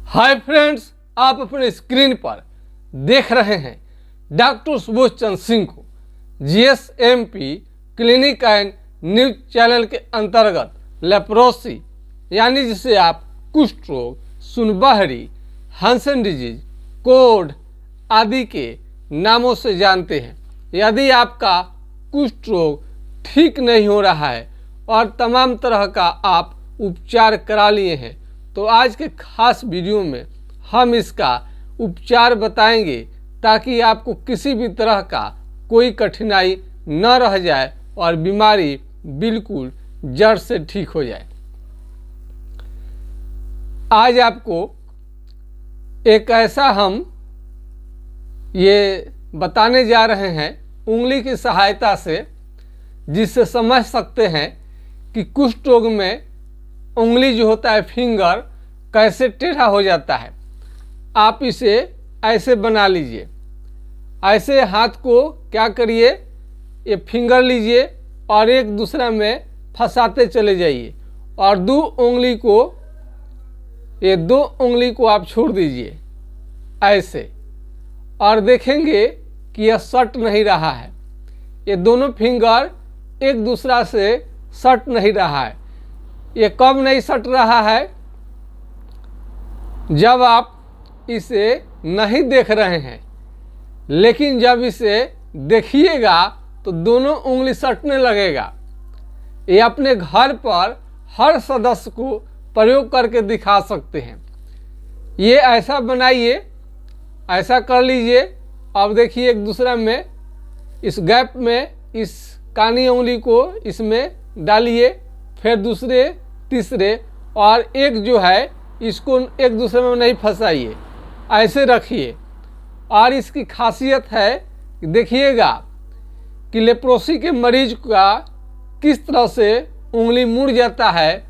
Hi friends, आप अपने screen पर देख रहे हैं डॉक्टर सुबोध चंद्र सिंह को जीएसएमपी क्लिनिक एंड न्यूज चैनल के अंतर्गत लेप्रोसी यानी जिसे आप कुष्ठ रोग, सुनबहरी, हंसन डिजीज, कोढ़ आदि के नामों से जानते हैं। यदि आपका कुष्ठ रोग ठीक नहीं हो रहा है और तमाम तरह का आप उपचार करा लिए हैं तो आज के खास वीडियो में हम इसका उपचार बताएंगे ताकि आपको किसी भी तरह का कोई कठिनाई न रह जाए और बीमारी बिल्कुल जड़ से ठीक हो जाए। आज आपको एक ऐसा हम ये बताने जा रहे हैं उंगली की सहायता से, जिससे समझ सकते हैं कि कुष्ठ रोग में उंगली जो होता है फिंगर कैसे टेढ़ा हो जाता है। आप इसे ऐसे बना लीजिए, ऐसे हाथ को क्या करिए, ये फिंगर लीजिए और एक दूसरा में फंसाते चले जाइए और दो उंगली को आप छोड़ दीजिए ऐसे, और देखेंगे कि यह सट नहीं रहा है। ये दोनों फिंगर एक दूसरा से सट नहीं रहा है। ये कब नहीं सट रहा है? जब आप इसे नहीं देख रहे हैं, लेकिन जब इसे देखिएगा तो दोनों उंगली सटने लगेगा। ये अपने घर पर हर सदस्य को प्रयोग करके दिखा सकते हैं। ये ऐसा बनाइए, ऐसा कर लीजिए। अब देखिए एक दूसरा में इस गैप में इस कानी उंगली को इसमें डालिए, फिर दूसरे तीसरे, और एक जो है इसको एक दूसरे में नहीं फंसाइए, ऐसे रखिए। और इसकी खासियत है कि देखिएगा कि लेप्रोसी के मरीज का किस तरह से उंगली मुड़ जाता है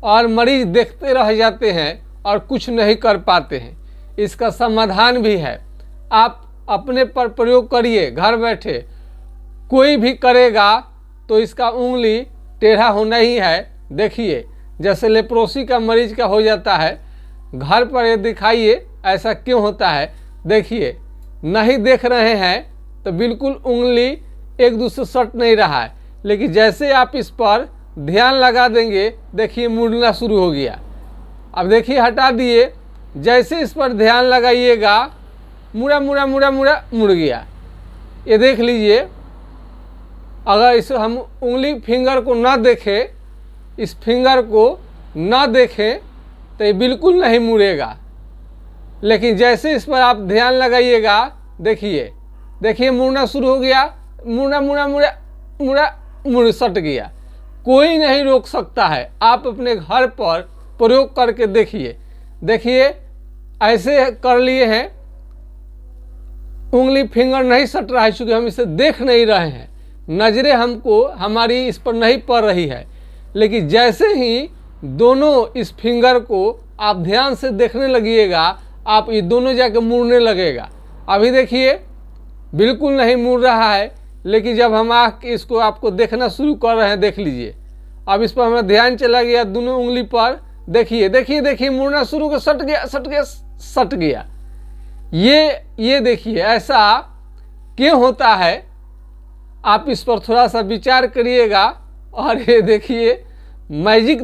और मरीज देखते रह जाते हैं और कुछ नहीं कर पाते हैं। इसका समाधान भी है, आप अपने पर प्रयोग करिए घर बैठे। कोई भी करेगा तो इसका उंगली टेढ़ा होना ही है। देखिए जैसे लेप्रोसी का मरीज का हो जाता है, घर पर ये दिखाइए ऐसा क्यों होता है। देखिए नहीं देख रहे हैं तो बिल्कुल उंगली एक दूसरे सट नहीं रहा है, लेकिन जैसे आप इस पर ध्यान लगा देंगे, देखिए मुड़ना शुरू हो गया। अब देखिए हटा दिए, जैसे इस पर ध्यान लगाइएगा मुड़ा मुड़ा मुड़ा मुड़ा मुड़ गया। ये देख लीजिए, अगर इसे हम उंगली फिंगर को ना देखें, इस फिंगर को ना देखें तो ये बिल्कुल नहीं मुड़ेगा, लेकिन जैसे इस पर आप ध्यान लगाइएगा, देखिए मुड़ना शुरू हो गया। मुड़ा मुड़ा मुड़ा मुड़ा मुड़ सट गया। कोई नहीं रोक सकता है। आप अपने घर पर प्रयोग करके देखिए ऐसे कर लिए हैं, उंगली फिंगर नहीं सट रहा है, चूँकि हम इसे देख नहीं रहे हैं, नज़रें हमको हमारी इस पर नहीं पड़ रही है। लेकिन जैसे ही दोनों इस फिंगर को आप ध्यान से देखने लगिएगा, आप ये दोनों जाके मुड़ने लगेगा। अभी देखिए बिल्कुल नहीं मुड़ रहा है, लेकिन जब हम इसको आपको देखना शुरू कर रहे हैं, देख लीजिए अब इस पर हमारा ध्यान चला गया दोनों उंगली पर। देखिए मुड़ना शुरू कर, सट गया। ये देखिए ऐसा क्यों होता है, आप इस पर थोड़ा सा विचार करिएगा। और ये देखिए मैजिक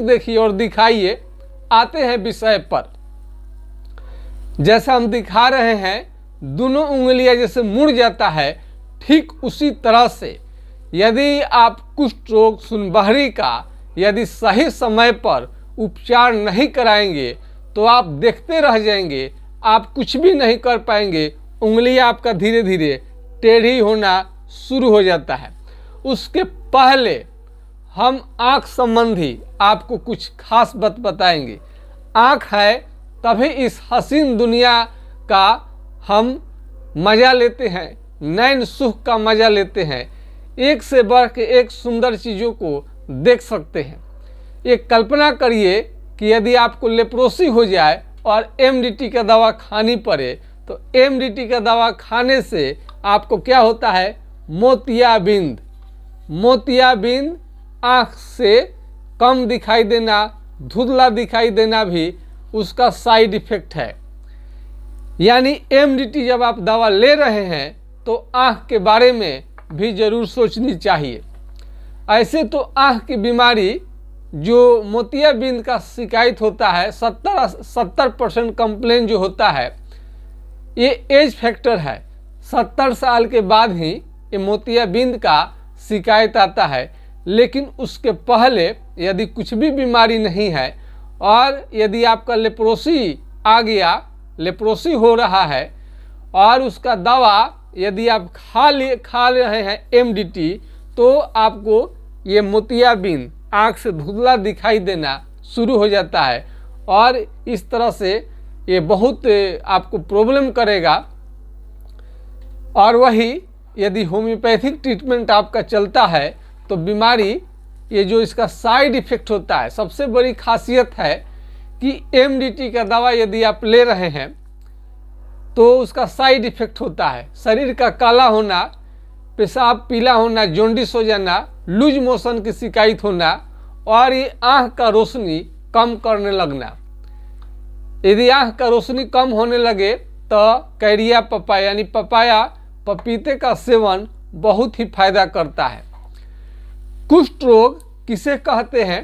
देखिए और दिखाइए। आते हैं विषय पर। जैसा हम दिखा रहे हैं, दोनों उंगलियां जैसे मुड़ जाता है, ठीक उसी तरह से यदि आप कुष्ठ रोग, सुनबहरी का यदि सही समय पर उपचार नहीं कराएंगे तो आप देखते रह जाएंगे, आप कुछ भी नहीं कर पाएंगे। उंगलियां आपका धीरे धीरे टेढ़ी होना शुरू हो जाता है। उसके पहले हम आँख संबंधी आपको कुछ खास बात बताएंगे। आँख है तभी इस हसीन दुनिया का हम मज़ा लेते हैं, नैन सुख का मज़ा लेते हैं। एक से बढ़ के एक सुंदर चीज़ों को देख सकते हैं। एक कल्पना करिए कि यदि आपको लेप्रोसी हो जाए और एमडीटी का दवा खानी पड़े, तो एमडीटी का दवा खाने से आपको क्या होता है, मोतियाबिंद आँख से कम दिखाई देना, धुंधला दिखाई देना भी उसका साइड इफ़ेक्ट है। यानी MDT जब आप दवा ले रहे हैं तो आँख के बारे में भी ज़रूर सोचनी चाहिए। ऐसे तो आँख की बीमारी जो मोतियाबिंद का शिकायत होता है 70% कंप्लेन जो होता है ये एज फैक्टर है। 70 साल के बाद ही ये मोतियाबिंद का शिकायत आता है। लेकिन उसके पहले यदि कुछ भी बीमारी नहीं है और यदि आपका लेप्रोसी आ गया, लेप्रोसी हो रहा है और उसका दवा यदि आप खा रहे हैं MDT, तो आपको ये मोतियाबिंद आँख से धुंधला दिखाई देना शुरू हो जाता है और इस तरह से ये बहुत आपको प्रॉब्लम करेगा। और वही यदि होम्योपैथिक ट्रीटमेंट आपका चलता है तो बीमारी ये जो इसका साइड इफ़ेक्ट होता है, सबसे बड़ी खासियत है कि MDT का दवा यदि आप ले रहे हैं तो उसका साइड इफ़ेक्ट होता है शरीर का काला होना, पेशाब पीला होना, जॉन्डिस हो जाना, लूज मोशन की शिकायत होना और ये आँख का रोशनी कम करने लगना। यदि आँख का रोशनी कम होने लगे तो कैरिया पपाया यानी पपाया पपीते का सेवन बहुत ही फायदा करता है। कुष्ठ रोग किसे कहते हैं,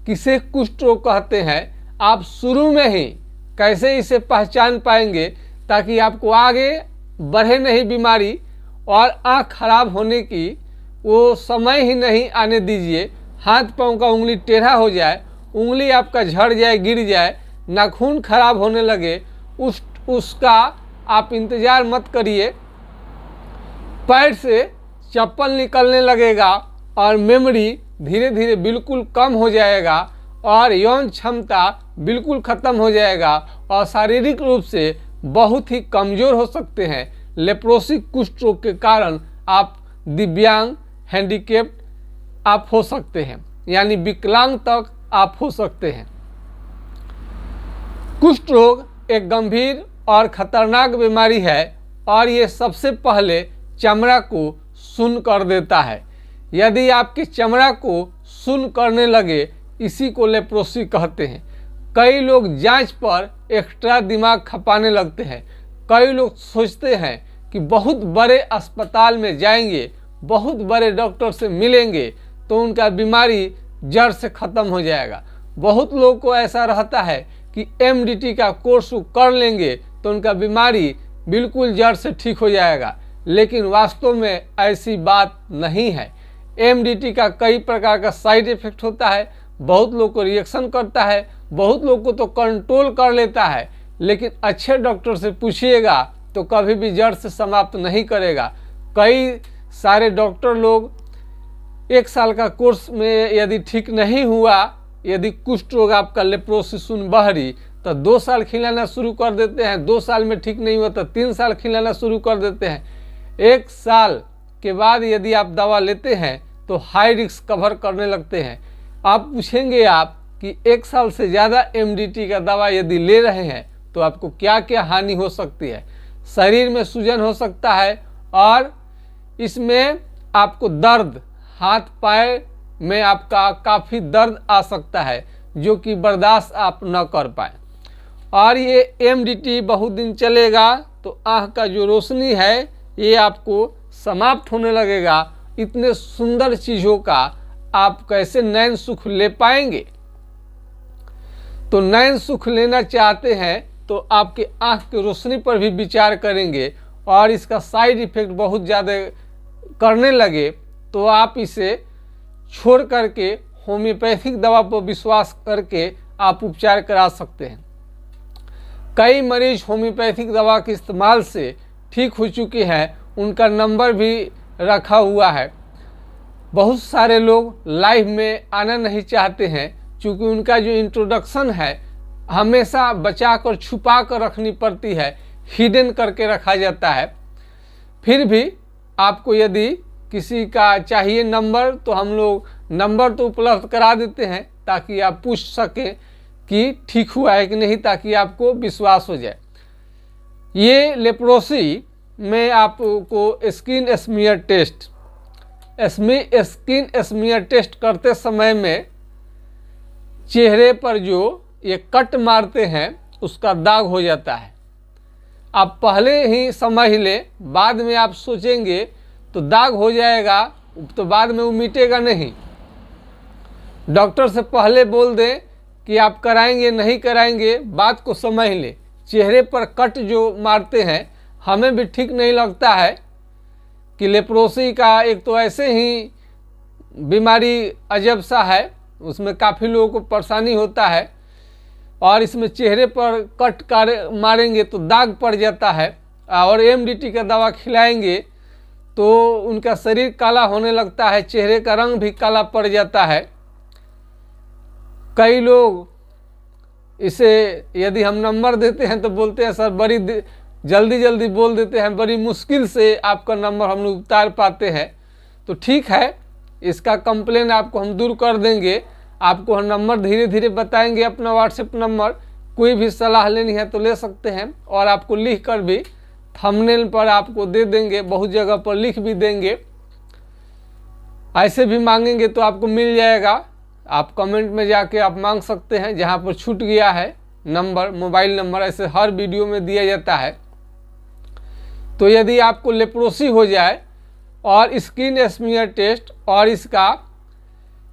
किसे कुष्ठ रोग कहते हैं, आप शुरू में ही कैसे इसे पहचान पाएंगे ताकि आपको आगे बढ़े नहीं बीमारी और आँख खराब होने की वो समय ही नहीं आने दीजिए। हाथ पाँव का उंगली टेढ़ा हो जाए, उंगली आपका झड़ जाए, गिर जाए, नाखून खराब होने लगे, उसका आप इंतज़ार मत करिए। पैर से चप्पल निकलने लगेगा और मेमोरी धीरे धीरे बिल्कुल कम हो जाएगा और यौन क्षमता बिल्कुल ख़त्म हो जाएगा और शारीरिक रूप से बहुत ही कमज़ोर हो सकते हैं। लेप्रोसी कुष्ठ रोग के कारण आप दिव्यांग, हैंडीकेप्ड आप हो सकते हैं, यानी विकलांग तक आप हो सकते हैं। कुष्ठ रोग एक गंभीर और खतरनाक बीमारी है और ये सबसे पहले चमड़ा को सुन्न कर देता है। यदि आपकी चमड़ा को सुन्न करने लगे, इसी को लेप्रोसी कहते हैं। कई लोग जांच पर एक्स्ट्रा दिमाग खपाने लगते हैं। कई लोग सोचते हैं कि बहुत बड़े अस्पताल में जाएंगे, बहुत बड़े डॉक्टर से मिलेंगे तो उनका बीमारी जड़ से ख़त्म हो जाएगा। बहुत लोगों को ऐसा रहता है कि MDT का कोर्स कर लेंगे तो उनका बीमारी बिल्कुल जड़ से ठीक हो जाएगा, लेकिन वास्तव में ऐसी बात नहीं है। MDT का कई प्रकार का साइड इफ़ेक्ट होता है, बहुत लोग को रिएक्शन करता है, बहुत लोग को तो कंट्रोल कर लेता है, लेकिन अच्छे डॉक्टर से पूछिएगा तो कभी भी जड़ से समाप्त नहीं करेगा। कई सारे डॉक्टर लोग 1 साल का कोर्स में यदि ठीक नहीं हुआ, यदि कुष्ठ रोग आपका लेप्रोसिस बहरी, तो 2 साल खिलाना शुरू कर देते हैं। 2 साल में ठीक नहीं हुआ तो 3 साल खिलाना शुरू कर देते हैं। 1 साल के बाद यदि आप दवा लेते हैं तो हाई रिस्क कवर करने लगते हैं। आप पूछेंगे आप कि 1 साल से ज़्यादा MDT का दवा यदि ले रहे हैं तो आपको क्या क्या हानि हो सकती है। शरीर में सूजन हो सकता है और इसमें आपको दर्द, हाथ पैर में आपका काफ़ी दर्द आ सकता है जो कि बर्दाश्त आप न कर पाए। और ये MDT बहुत दिन चलेगा तो आँख का जो रोशनी है ये आपको समाप्त होने लगेगा। इतने सुंदर चीज़ों का आप कैसे नैन सुख ले पाएंगे। तो नैन सुख लेना चाहते हैं तो आपके आँख की रोशनी पर भी विचार करेंगे और इसका साइड इफ़ेक्ट बहुत ज़्यादा करने लगे तो आप इसे छोड़ करके होम्योपैथिक दवा पर विश्वास करके आप उपचार करा सकते हैं। कई मरीज होम्योपैथिक दवा के इस्तेमाल से ठीक हो चुके हैं, उनका नंबर भी रखा हुआ है। बहुत सारे लोग लाइव में आना नहीं चाहते हैं क्योंकि उनका जो इंट्रोडक्शन है हमेशा बचा कर छुपा कर रखनी पड़ती है, हिडन करके रखा जाता है। फिर भी आपको यदि किसी का चाहिए नंबर तो हम लोग नंबर तो उपलब्ध करा देते हैं ताकि आप पूछ सकें कि ठीक हुआ है कि नहीं, ताकि आपको विश्वास हो जाए। ये लेप्रोसी में आपको स्किन स्मीयर टेस्ट करते समय में चेहरे पर जो ये कट मारते हैं उसका दाग हो जाता है। आप पहले ही समझ ले, बाद में आप सोचेंगे तो दाग हो जाएगा, तो बाद में वो मिटेगा नहीं। डॉक्टर से पहले बोल दें कि आप कराएंगे नहीं कराएंगे, बात को समझ ले। चेहरे पर कट जो मारते हैं हमें भी ठीक नहीं लगता है कि लेप्रोसी का एक तो ऐसे ही बीमारी अजब सा है, उसमें काफ़ी लोगों को परेशानी होता है, और इसमें चेहरे पर कट मारेंगे तो दाग पड़ जाता है, और एमडीटी का दवा खिलाएंगे तो उनका शरीर काला होने लगता है, चेहरे का रंग भी काला पड़ जाता है। कई लोग इसे यदि हम नंबर देते हैं तो बोलते हैं सर बड़ी जल्दी बोल देते हैं, बड़ी मुश्किल से आपका नंबर हम लोग उतार पाते हैं। तो ठीक है, इसका कंप्लेन आपको हम दूर कर देंगे, आपको हम नंबर धीरे धीरे बताएंगे, अपना व्हाट्सएप नंबर। कोई भी सलाह लेनी है तो ले सकते हैं, और आपको लिख कर भी थंबनेल पर आपको दे देंगे, बहुत जगह पर लिख भी देंगे। ऐसे भी मांगेंगे तो आपको मिल जाएगा, आप कमेंट में जाके आप मांग सकते हैं, जहाँ पर छूट गया है नंबर, मोबाइल नंबर, ऐसे हर वीडियो में दिया जाता है। तो यदि आपको लेप्रोसी हो जाए और स्किन स्मीयर टेस्ट और इसका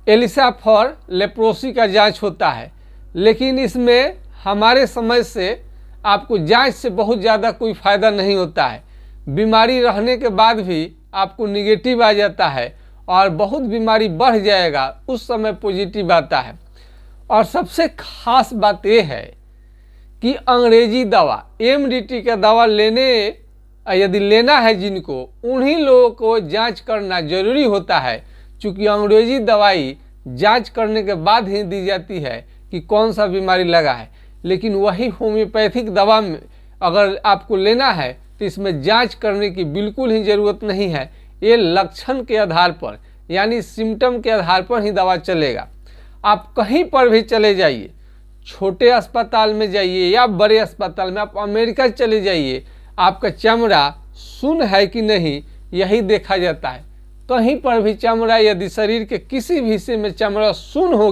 एलिसा फॉर लेप्रोसी का जांच होता है, लेकिन इसमें हमारे समझ से आपको जांच से बहुत ज़्यादा कोई फ़ायदा नहीं होता है। बीमारी रहने के बाद भी आपको निगेटिव आ जाता है, और बहुत बीमारी बढ़ जाएगा उस समय पॉजिटिव आता है। और सबसे खास बात यह है कि अंग्रेजी दवा एमडीटी का दवा यदि लेना है जिनको, उन्हीं लोगों को जांच करना जरूरी होता है, क्योंकि अंग्रेजी दवाई जांच करने के बाद ही दी जाती है कि कौन सा बीमारी लगा है। लेकिन वही होम्योपैथिक दवा में अगर आपको लेना है तो इसमें जांच करने की बिल्कुल ही ज़रूरत नहीं है। ये लक्षण के आधार पर, यानी सिम्टम के आधार पर ही दवा चलेगा। आप कहीं पर भी चले जाइए, छोटे अस्पताल में जाइए या बड़े अस्पताल में, आप अमेरिका चले जाइए, आपका चमड़ा सुन्न है कि नहीं यही देखा जाता है। कहीं पर भी चमड़ा, यदि शरीर के किसी भी हिस्से में चमड़ा सुन्न हो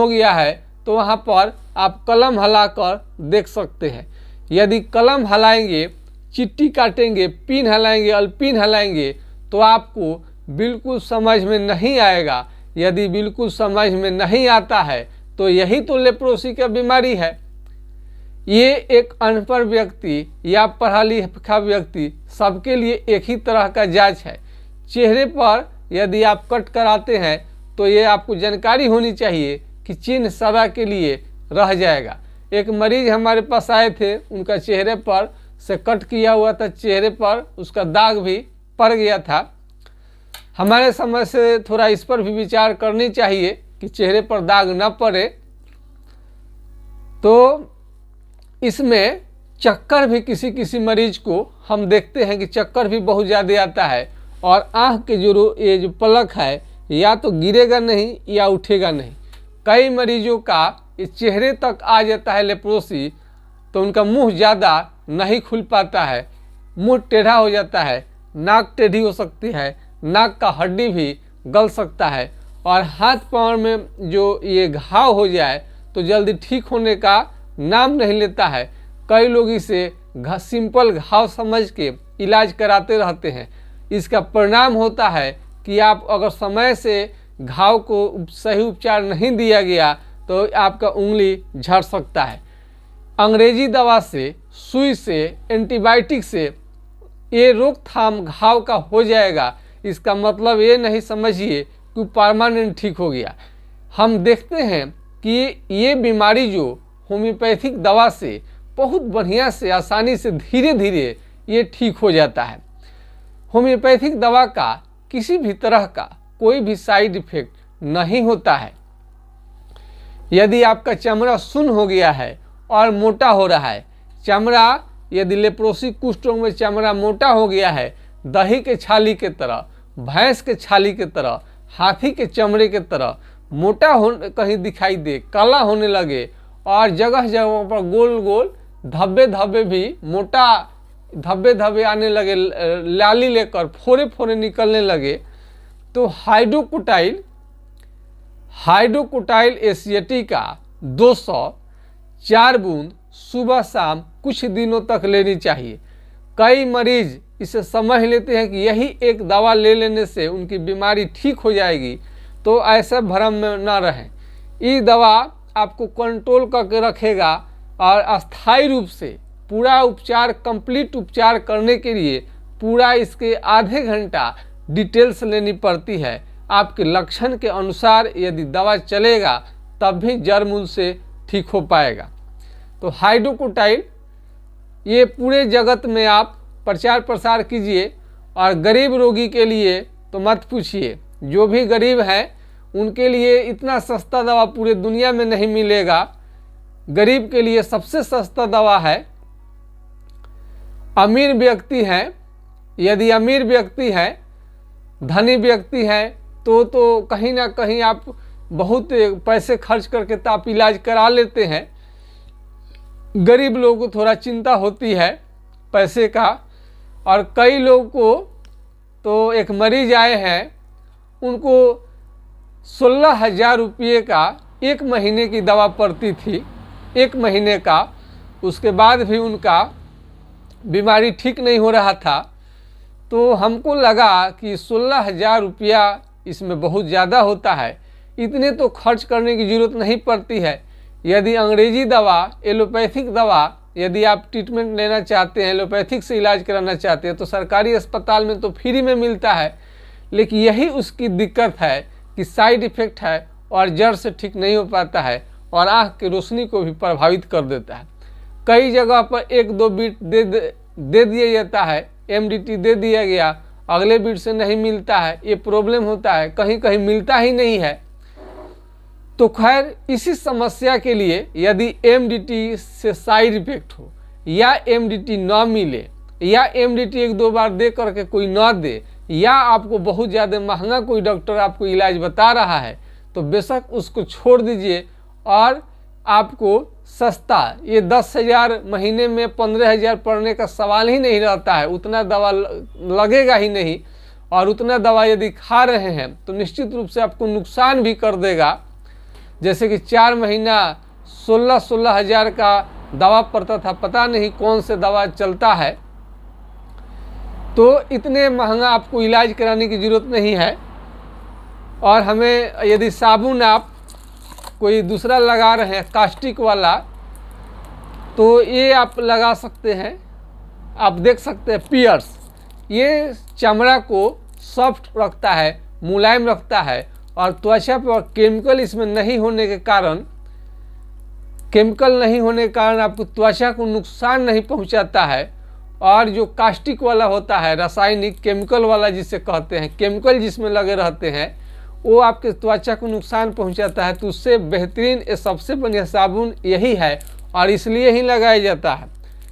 गया है तो वहाँ पर आप कलम हिलाकर देख सकते हैं। यदि कलम हिलाएंगे, चिट्ठी काटेंगे, पिन हिलाएंगे, अल्पिन हिलाएंगे तो आपको बिल्कुल समझ में नहीं आएगा। यदि बिल्कुल समझ में नहीं आता है तो यही तो लेप्रोसी का बीमारी है। ये एक अनपढ़ व्यक्ति या पढ़ा लिखा व्यक्ति, सबके लिए एक ही तरह का जांच है। चेहरे पर यदि आप कट कराते हैं तो ये आपको जानकारी होनी चाहिए कि चिन्ह सदा के लिए रह जाएगा। एक मरीज हमारे पास आए थे, उनका चेहरे पर से कट किया हुआ था, चेहरे पर उसका दाग भी पड़ गया था। हमारे समझ से थोड़ा इस पर भी विचार करनी चाहिए कि चेहरे पर दाग न पड़े। तो इसमें चक्कर भी किसी मरीज को हम देखते हैं कि चक्कर भी बहुत ज़्यादा आता है, और आँख के ये जो पलक है या तो गिरेगा नहीं या उठेगा नहीं। कई मरीजों का इस चेहरे तक आ जाता है लेप्रोसी, तो उनका मुंह ज़्यादा नहीं खुल पाता है, मुंह टेढ़ा हो जाता है, नाक टेढ़ी हो सकती है, नाक का हड्डी भी गल सकता है, और हाथ पाँव में जो ये घाव हो जाए तो जल्दी ठीक होने का नाम नहीं लेता है। कई लोग इसे सिंपल घाव समझ के इलाज कराते रहते हैं। इसका परिणाम होता है कि आप अगर समय से घाव को सही उपचार नहीं दिया गया तो आपका उंगली झड़ सकता है। अंग्रेजी दवा से, सुई से, एंटीबायोटिक से ये रोकथाम घाव का हो जाएगा, इसका मतलब ये नहीं समझिए कि परमानेंट ठीक हो गया। हम देखते हैं कि ये बीमारी जो होम्योपैथिक दवा से बहुत बढ़िया से, आसानी से, धीरे धीरे ये ठीक हो जाता है। होम्योपैथिक दवा का किसी भी तरह का कोई भी साइड इफेक्ट नहीं होता है। यदि आपका चमड़ा सुन्न हो गया है और मोटा हो रहा है, चमड़ा यदि लेप्रोसी कुष्ठ रोग में चमड़ा मोटा हो गया है, दही के छाली के तरह, भैंस के छाली के तरह, हाथी के चमड़े के तरह मोटा हो कहीं दिखाई दे, काला होने लगे, और जगह जगह पर गोल गोल धब्बे धब्बे भी, मोटा धब्बे धब्बे आने लगे, लाली लेकर फोड़े फोड़े निकलने लगे, तो हाइड्रोकोटाइल एशिएटिका 200 4 बूंद सुबह शाम कुछ दिनों तक लेनी चाहिए। कई मरीज इसे समझ लेते हैं कि यही एक दवा ले लेने से उनकी बीमारी ठीक हो जाएगी, तो ऐसे भ्रम में न रहें। ये दवा आपको कंट्रोल करके रखेगा और अस्थायी रूप से पूरा उपचार, कंप्लीट उपचार करने के लिए पूरा इसके आधे घंटा डिटेल्स लेनी पड़ती है। आपके लक्षण के अनुसार यदि दवा चलेगा तब भी जड़ मूल से ठीक हो पाएगा। तो हाइड्रोकोटाइल ये पूरे जगत में आप प्रचार प्रसार कीजिए, और गरीब रोगी के लिए तो मत पूछिए। जो भी गरीब है उनके लिए इतना सस्ता दवा पूरे दुनिया में नहीं मिलेगा। गरीब के लिए सबसे सस्ता दवा है। अमीर व्यक्ति है, यदि अमीर व्यक्ति है, धनी व्यक्ति है, तो कहीं ना कहीं आप बहुत पैसे खर्च करके तो आप इलाज करा लेते हैं। गरीब लोगों को थोड़ा चिंता होती है पैसे का। और कई लोगों को, तो एक मरीज आए हैं, उनको 16,000 रुपये का 1 महीने की दवा पड़ती थी, 1 महीने का। उसके बाद भी उनका बीमारी ठीक नहीं हो रहा था। तो हमको लगा कि 16,000 रुपया इसमें बहुत ज़्यादा होता है, इतने तो खर्च करने की ज़रूरत नहीं पड़ती है। यदि अंग्रेजी दवा, एलोपैथिक दवा यदि आप ट्रीटमेंट लेना चाहते हैं, एलोपैथिक से इलाज कराना चाहते हैं, तो सरकारी अस्पताल में तो फ्री में मिलता है। लेकिन यही उसकी दिक्कत है कि साइड इफ़ेक्ट है और जड़ से ठीक नहीं हो पाता है और आँख की रोशनी को भी प्रभावित कर देता है। कई जगह पर 1-2 बीट दे दिया जाता है, MDT दे दिया गया, अगले बीट से नहीं मिलता है। ये प्रॉब्लम होता है, कहीं कहीं मिलता ही नहीं है। तो खैर, इसी समस्या के लिए यदि MDT से साइड इफेक्ट हो या MDT ना मिले या MDT 1-2 बार दे करके कोई ना दे, या आपको बहुत ज़्यादा महंगा कोई डॉक्टर आपको इलाज बता रहा है, तो बेशक उसको छोड़ दीजिए और आपको सस्ता, ये 10,000 महीने में 15,000 पड़ने का सवाल ही नहीं रहता है। उतना दवा लगेगा ही नहीं, और उतना दवा यदि खा रहे हैं तो निश्चित रूप से आपको नुकसान भी कर देगा। जैसे कि 4 महीना 16,000 का दवा पड़ता था, पता नहीं कौन से दवा चलता है। तो इतने महंगा आपको इलाज कराने की ज़रूरत नहीं है। और हमें यदि साबुन आप कोई दूसरा लगा रहे हैं कास्टिक वाला, तो ये आप लगा सकते हैं। आप देख सकते हैं पियर्स, ये चमड़ा को सॉफ्ट रखता है, मुलायम रखता है, और त्वचा पर केमिकल इसमें नहीं होने के कारण आपको त्वचा को नुकसान नहीं पहुंचाता है। और जो कास्टिक वाला होता है, रासायनिक केमिकल वाला जिसे कहते हैं, केमिकल जिसमें लगे रहते हैं, वो आपके त्वचा को नुकसान पहुंचाता है। तो उससे बेहतरीन सबसे बढ़िया साबुन यही है, और इसलिए ही लगाया जाता है।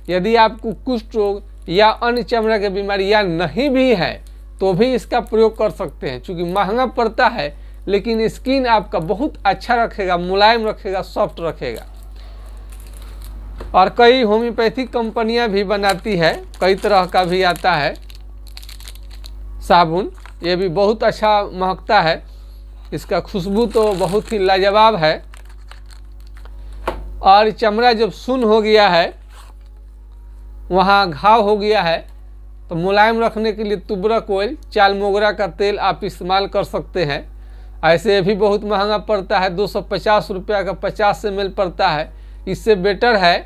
यदि आपको कुष्ठ रोग या अन्य चमड़ा की बीमारी या नहीं भी है तो भी इसका प्रयोग कर सकते हैं। चूँकि महंगा पड़ता है, लेकिन स्किन आपका बहुत अच्छा रखेगा, मुलायम रखेगा, सॉफ्ट रखेगा। और कई होम्योपैथिक कंपनियां भी बनाती है, कई तरह का भी आता है साबुन, ये भी बहुत अच्छा महकता है। इसका खुशबू तो बहुत ही लाजवाब है। और चमड़ा जब सुन्न हो गया है, वहाँ घाव हो गया है, तो मुलायम रखने के लिए तुबरक ऑयल, चाल मोगरा का तेल आप इस्तेमाल कर सकते हैं। ऐसे भी बहुत महंगा पड़ता है, 250 रुपया का 50 ml पड़ता है। इससे बेटर है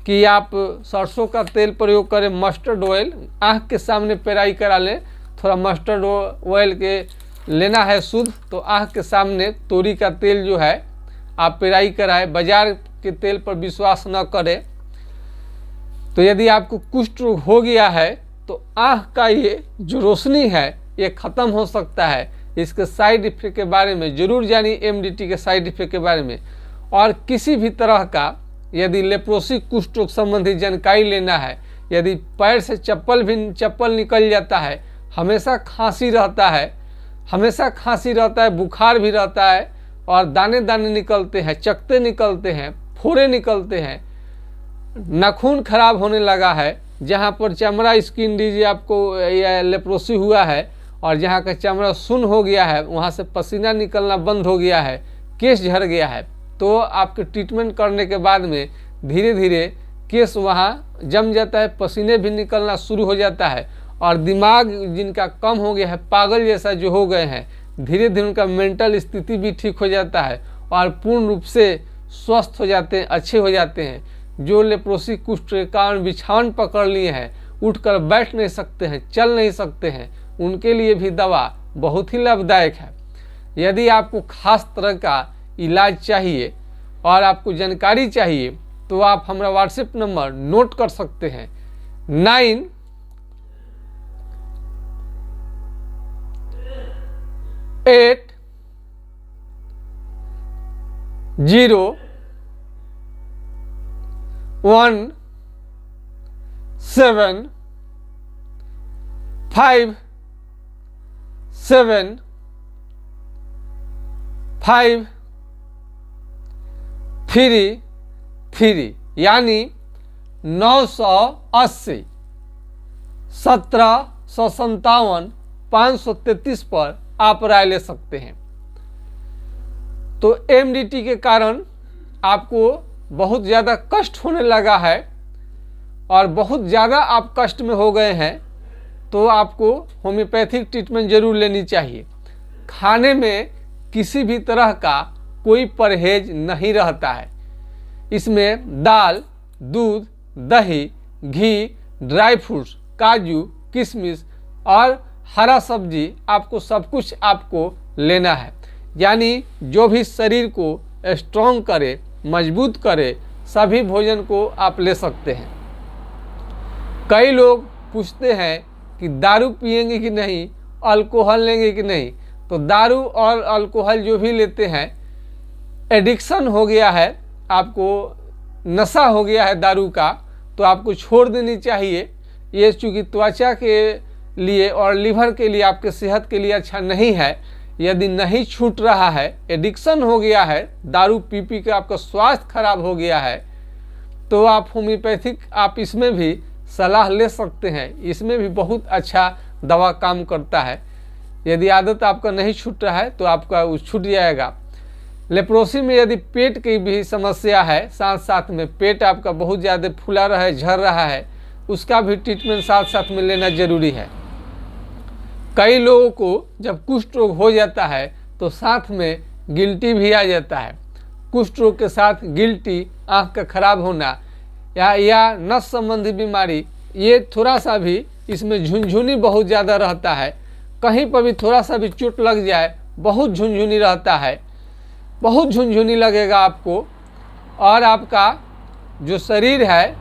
कि आप सरसों का तेल प्रयोग करें, मस्टर्ड ऑयल, आँख के सामने पेराई करा लें। थोड़ा मस्टर्ड ऑयल के लेना है शुद्ध, तो आँख के सामने तोरी का तेल जो है आप पेराई कराएं। बाजार के तेल पर विश्वास न करें। तो यदि आपको कुष्ठ रोग हो गया है तो आँख का ये जो रोशनी है ये ख़त्म हो सकता है। इसके साइड इफेक्ट के बारे में ज़रूर जानिए, MDT के साइड इफेक्ट के बारे में। और किसी भी तरह का यदि लेप्रोसी कुष्ठ रोग संबंधी जानकारी लेना है, यदि पैर से चप्पल निकल जाता है, हमेशा खांसी रहता है, बुखार भी रहता है, और दाने दाने निकलते हैं, चकते निकलते हैं, फोड़े निकलते हैं, नाखून खराब होने लगा है, जहाँ पर चमड़ा स्किन डिजीज आपको या लेप्रोसी हुआ है और जहाँ का चमड़ा सुन्न हो गया है, वहाँ से पसीना निकलना बंद हो गया है, केश झड़ गया है, तो आपके ट्रीटमेंट करने के बाद में धीरे धीरे केस वहाँ जम जाता है, पसीने भी निकलना शुरू हो जाता है और दिमाग जिनका कम हो गया है, पागल जैसा जो हो गए हैं, धीरे धीरे उनका मेंटल स्थिति भी ठीक हो जाता है और पूर्ण रूप से स्वस्थ हो जाते हैं, अच्छे हो जाते हैं। जो लेप्रोसी कुष्ठ के कारण बिछावन पकड़ लिए हैं, उठकर बैठ नहीं सकते हैं, चल नहीं सकते हैं, उनके लिए भी दवा बहुत ही लाभदायक है। यदि आपको खास तरह का इलाज चाहिए और आपको जानकारी चाहिए तो आप हमारा व्हाट्सएप नंबर नोट कर सकते हैं 981753 यानी 980 1757 533 पर आप राय ले सकते हैं। तो एमडीटी के कारण आपको बहुत ज़्यादा कष्ट होने लगा है और बहुत ज़्यादा आप कष्ट में हो गए हैं तो आपको होम्योपैथिक ट्रीटमेंट जरूर लेनी चाहिए। खाने में किसी भी तरह का कोई परहेज नहीं रहता है। इसमें दाल, दूध, दही, घी, ड्राई फ्रूट्स, काजू, किशमिश और हरा सब्जी आपको सब कुछ आपको लेना है। यानी जो भी शरीर को स्ट्रॉन्ग करे, मजबूत करे, सभी भोजन को आप ले सकते हैं। कई लोग पूछते हैं कि दारू पिएंगे कि नहीं, अल्कोहल लेंगे कि नहीं। तो दारू और अल्कोहल जो भी लेते हैं, एडिक्शन हो गया है, आपको नशा हो गया है दारू का, तो आपको छोड़ देनी चाहिए। ये चूँकि त्वचा के लिए और लीवर के लिए, आपके सेहत के लिए अच्छा नहीं है। यदि नहीं छूट रहा है, एडिक्शन हो गया है, दारू पी पी के आपका स्वास्थ्य खराब हो गया है, तो आप होम्योपैथिक आप इसमें भी सलाह ले सकते हैं। इसमें भी बहुत अच्छा दवा काम करता है। यदि आदत आपका नहीं छूट रहा है तो आपका छूट जाएगा। लेप्रोसी में यदि पेट की भी समस्या है, साथ साथ में पेट आपका बहुत ज़्यादा फूला रहा है, झड़ रहा है, उसका भी ट्रीटमेंट साथ साथ में लेना जरूरी है। कई लोगों को जब कुष्ठ रोग हो जाता है तो साथ में गिल्टी भी आ जाता है। कुष्ठ रोग के साथ गिल्टी, आँख का खराब होना या नस संबंधी बीमारी, ये थोड़ा सा भी इसमें झुनझुनी बहुत ज़्यादा रहता है। कहीं पर भी थोड़ा सा भी चोट लग जाए, बहुत झुनझुनी रहता है, बहुत झुनझुनी लगेगा आपको और आपका जो शरीर है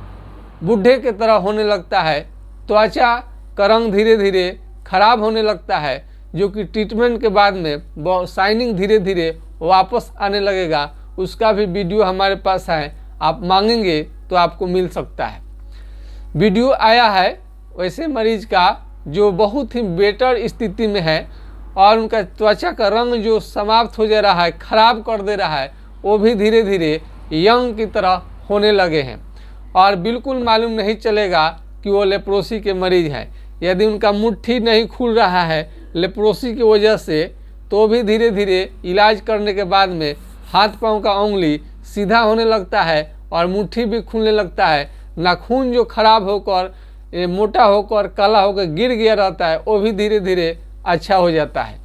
बूढ़े की तरह होने लगता है। त्वचा का रंग धीरे धीरे खराब होने लगता है, जो कि ट्रीटमेंट के बाद में शाइनिंग धीरे धीरे वापस आने लगेगा। उसका भी वीडियो हमारे पास है, आप मांगेंगे तो आपको मिल सकता है। वीडियो आया है वैसे मरीज का जो बहुत ही बेटर स्थिति में है और उनका त्वचा का रंग जो समाप्त हो जा रहा है, खराब कर दे रहा है, वो भी धीरे धीरे यंग की तरह होने लगे हैं और बिल्कुल मालूम नहीं चलेगा कि वो लेप्रोसी के मरीज हैं। यदि उनका मुट्ठी नहीं खुल रहा है लेप्रोसी की वजह से, तो भी धीरे धीरे इलाज करने के बाद में हाथ पांव का उंगली सीधा होने लगता है और मुट्ठी भी खुलने लगता है। नाखून जो खराब होकर मोटा होकर काला होकर गिर गया रहता है, वो भी धीरे धीरे अच्छा हो जाता है।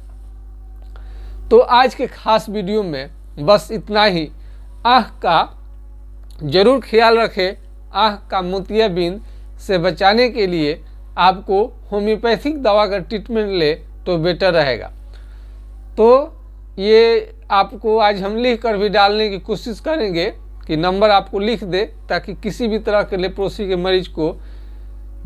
तो आज के खास वीडियो में बस इतना ही। आँख का जरूर ख्याल रखें। आँख का मोतियाबिंद से बचाने के लिए आपको होम्योपैथिक दवा का ट्रीटमेंट ले तो बेटर रहेगा। तो ये आपको आज हम लिख कर भी डालने की कोशिश करेंगे कि नंबर आपको लिख दे, ताकि किसी भी तरह के लेप्रोसी के मरीज को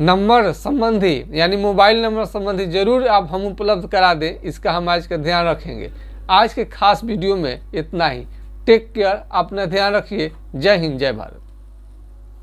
नंबर संबंधी यानी मोबाइल नंबर संबंधी जरूर आप हम उपलब्ध करा दें। इसका हम आज का ध्यान रखेंगे। आज के खास वीडियो में इतना ही। टेक केयर, अपना ध्यान रखिए। जय हिंद, जय भारत।